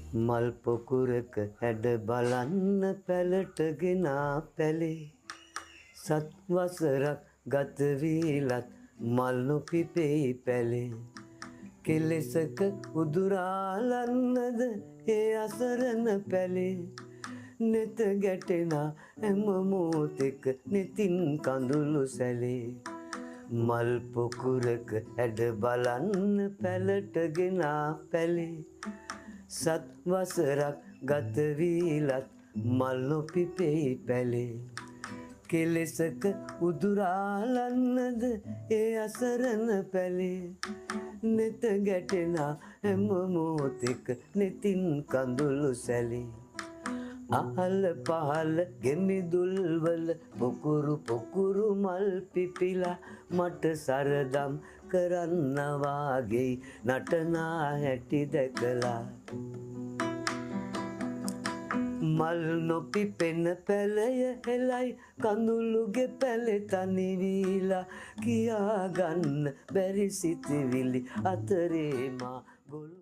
මල් පොකුරක හැඩ බලන්න පැලට ගෙනා පැලේ සත් වසරක් ගත වීලත් මල් නොපිපෙයි පැලේ කෙලෙසක උදුරාලන්නද ඒ අසරණ පැලේ නෙත ගැටෙනා හැම මොහොතක නෙතින් කඳුළු සැලේ මල් පොකුරක හැඩ බලන්න පැලට ගෙනා පැලේ සත් වසරක් ගත වීලත් මල් නොපිපෙයි පැලේ කෙලෙසක උදුරාලන්නද ඒ අසරණ පැලේ නෙත ගැටෙනා හැම මොහොතක නෙතින් කඳුළු සැලේ අහල පහල ගෙමිදුල්වල පොකුරු පොකුරු මල් පිපිලා මට සරදම් කරන්නවාගේ නටනා හැටි දැකලා මල් නොපිපෙන පැලය හෙලයි කඳුළුගේ පැලේ තනි වීලා කියාගන්න බැරි සිතිවිලි අතරේ මා ගොළු